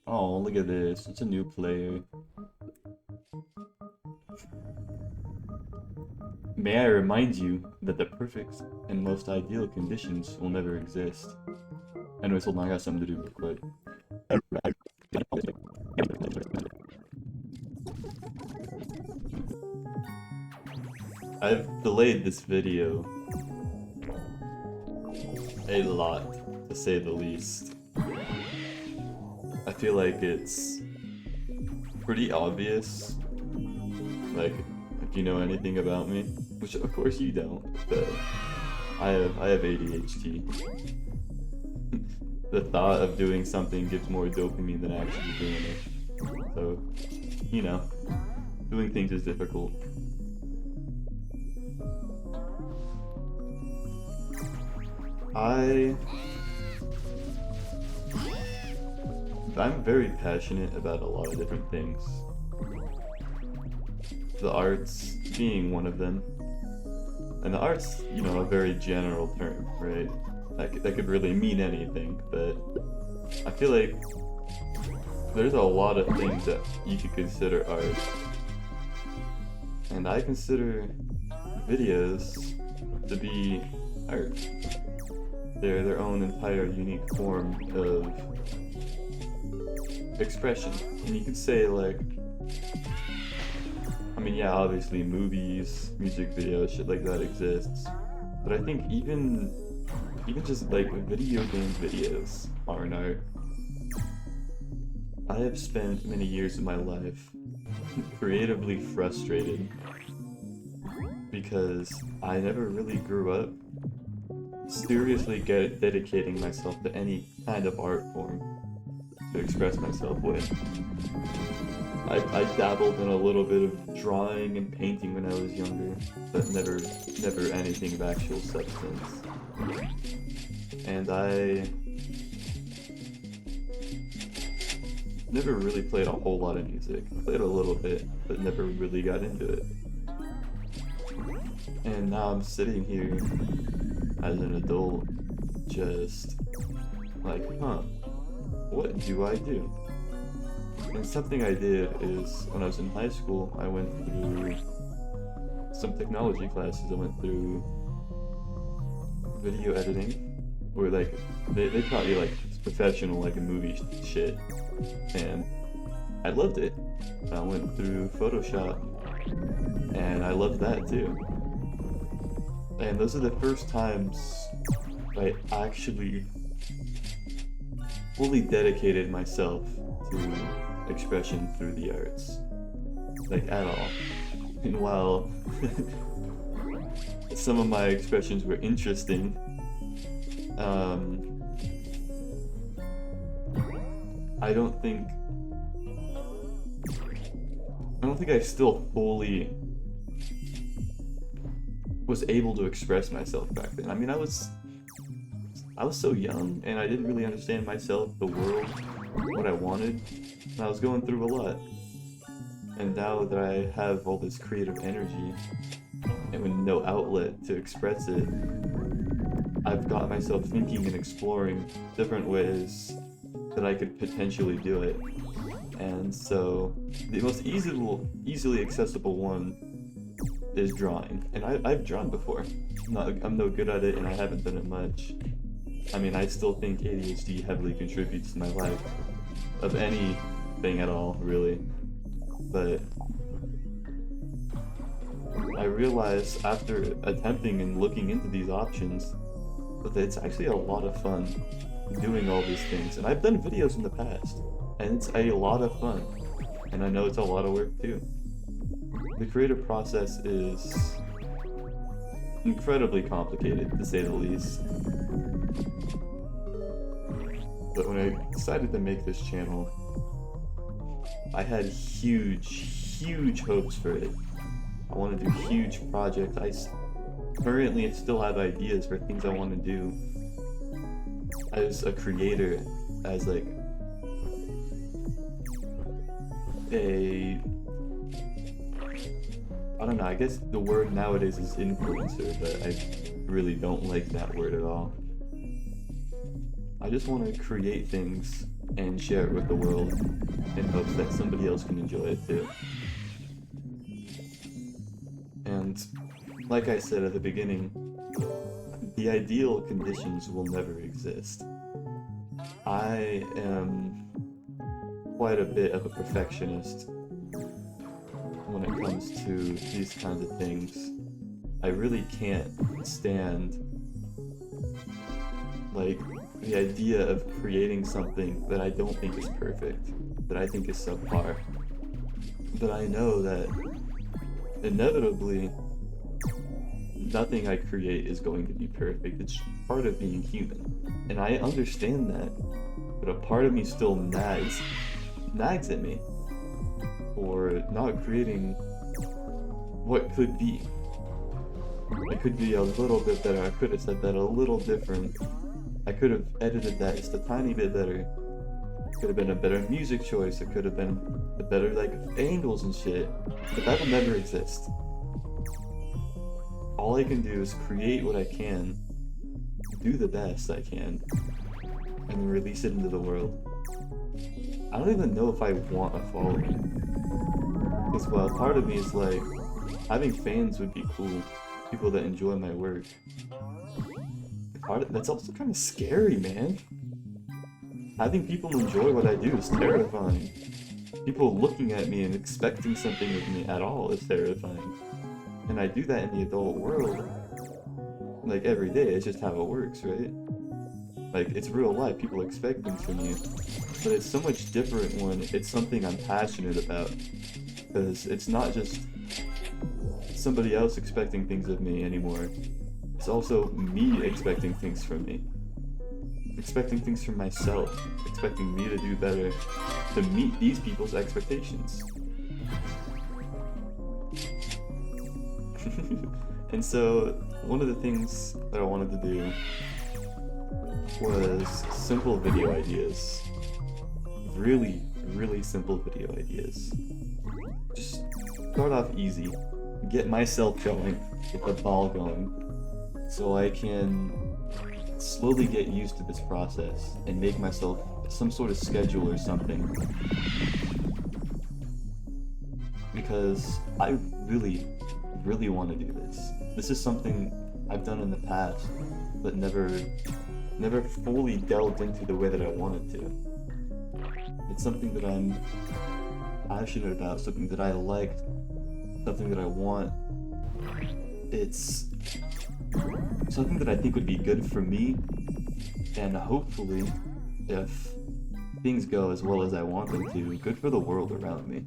Oh, look at this. It's a new player. May I remind you that the perfect and most ideal conditions will never exist. Anyways, hold on, I got something to do real quick. I've delayed this video a lot, to say the least. I feel like it's pretty obvious, like, if you know anything about me, which of course you don't, but I have ADHD. The thought of doing something gives more dopamine than actually doing it. So, you know, doing things is difficult. I'm very passionate about a lot of different things. The arts being one of them. And the arts, you know, a very general term, right? That could really mean anything, but I feel like there's a lot of things that you could consider art. And I consider videos to be art. They're their own entire unique form of expression. And you could say, like, I mean, yeah, obviously movies, music videos, shit like that exists. But I think even just like video game videos are an art. I have spent many years of my life creatively frustrated because I never really grew up seriously dedicating myself to any kind of art form to express myself with. I dabbled in a little bit of drawing and painting when I was younger, but never anything of actual substance. And I never really played a whole lot of music. I played a little bit, but never really got into it. And now I'm sitting here as an adult, just like, huh, what do I do? And something I did is, when I was in high school, I went through some technology classes. I went through video editing, where like, they taught you like professional, like movie shit, and I loved it. I went through Photoshop, and I loved that too. And those are the first times I actually fully dedicated myself to expression through the arts. Like, at all. And while some of my expressions were interesting, I don't think I still fully was able to express myself back then. I mean, I was so young, and I didn't really understand myself, the world, what I wanted, and I was going through a lot. And now that I have all this creative energy, and with no outlet to express it, I've got myself thinking and exploring different ways that I could potentially do it. And so, the most easily accessible one is drawing. And I've drawn before. I'm no good at it, and I haven't done it much. I mean, I still think ADHD heavily contributes to my life, of anything at all, really. But I realized after attempting and looking into these options that it's actually a lot of fun doing all these things. And I've done videos in the past, and it's a lot of fun. And I know it's a lot of work too. The creative process is incredibly complicated, to say the least. But when I decided to make this channel, I had huge hopes for it. I want to do huge projects. Currently still have ideas for things I want to do as a creator, as like I don't know, I guess the word nowadays is influencer, but I really don't like that word at all. I just want to create things and share it with the world in hopes that somebody else can enjoy it too. And like I said at the beginning, the ideal conditions will never exist. I am quite a bit of a perfectionist when it comes to these kinds of things. I really can't stand, like, the idea of creating something that I don't think is perfect, that I think is subpar. But I know that inevitably nothing I create is going to be perfect. It's part of being human. And I understand that, but a part of me still nags at me for not creating what could be. It could be a little bit better. I could have said that a little different. I could have edited that just a tiny bit better. It could have been a better music choice. It could have been a better, like, angles and shit. But that will never exist. All I can do is create what I can, do the best I can, and release it into the world. I don't even know if I want a following. Because while part of me is like, having fans would be cool. People that enjoy my work. That's also kind of scary, man. Having people enjoy what I do is terrifying. People looking at me and expecting something of me at all is terrifying. And I do that in the adult world, like, every day. It's just how it works, right? Like, it's real life. People expect things from you. But it's so much different when it's something I'm passionate about. Because it's not just somebody else expecting things of me anymore. It's also me expecting things from me. Expecting things from myself. Expecting me to do better. To meet these people's expectations. And so, one of the things that I wanted to do was simple video ideas. Really, really simple video ideas. Just start off easy. Get myself going. Get the ball going. So I can slowly get used to this process and make myself some sort of schedule or something. Because I really want to do this. This is something I've done in the past, but never fully delved into the way that I wanted to. It's something that I'm passionate about, something that I like, something that I want. It's something that I think would be good for me, and hopefully, if things go as well as I want them to, good for the world around me.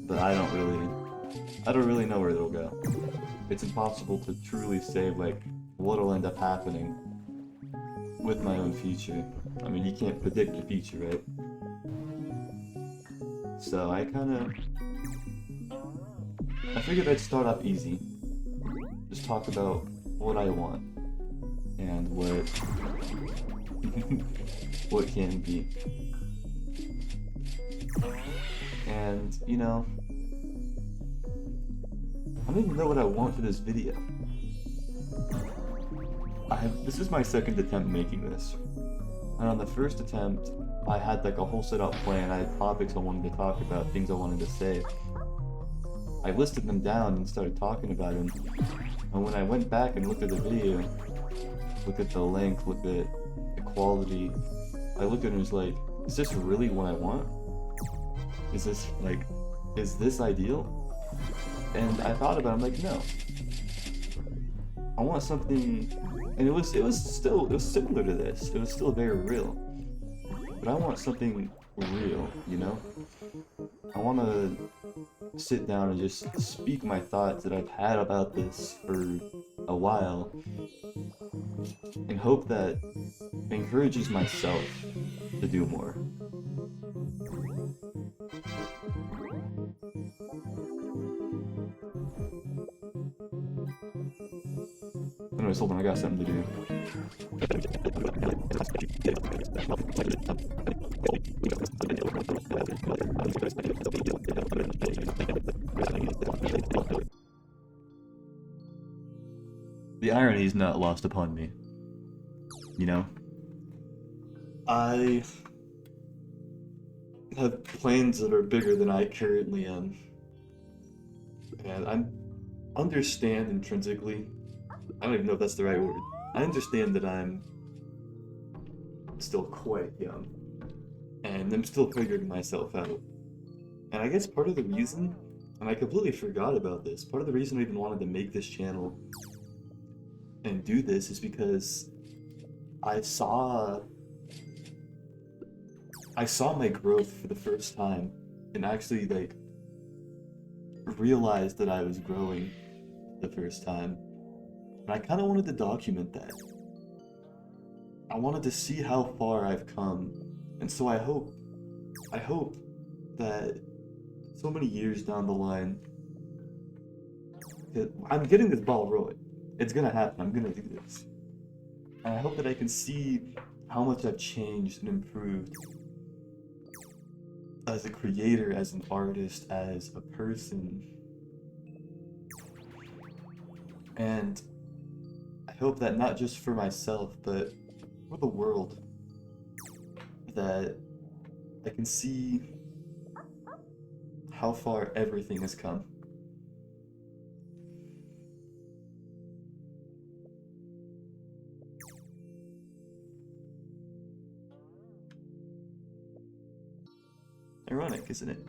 But I don't really know where it'll go. It's impossible to truly say, like, what'll end up happening with my own future. I mean, you can't predict the future, right? So I figured I'd start off easy. Just talk about what I want and what can be. And, you know, I don't even know what I want for this video. This is my second attempt making this. And on the first attempt, I had like a whole set up plan. I had topics I wanted to talk about, things I wanted to say. I listed them down and started talking about them. And when I went back and looked at the video, looked at the length, looked at the quality, I looked at it and was like, is this really what I want? Is this ideal? And I thought about it, I'm like, no. I want something, and it was similar to this. It was still very real. But I want something real, you know? I want to sit down and just speak my thoughts that I've had about this for a while, and hope that encourages myself to do more. Anyways, hold on, I got something to do. The irony is not lost upon me. You know? I have plans that are bigger than I currently am. And I understand intrinsically, I don't even know if that's the right word. I understand that I'm still quite young, and I'm still figuring myself out. And I guess part of the reason, and I completely forgot about this, part of the reason I even wanted to make this channel and do this is because I saw I saw my growth for the first time and actually like realized that I was growing the first time. And I kind of wanted to document that. I wanted to see how far I've come. And so I hope that so many years down the line, 'cause I'm getting this ball rolling. It's gonna happen. I'm gonna do this. And I hope that I can see how much I've changed and improved as a creator, as an artist, as a person. And I hope that not just for myself, but for the world, that I can see how far everything has come. Ironic, isn't it?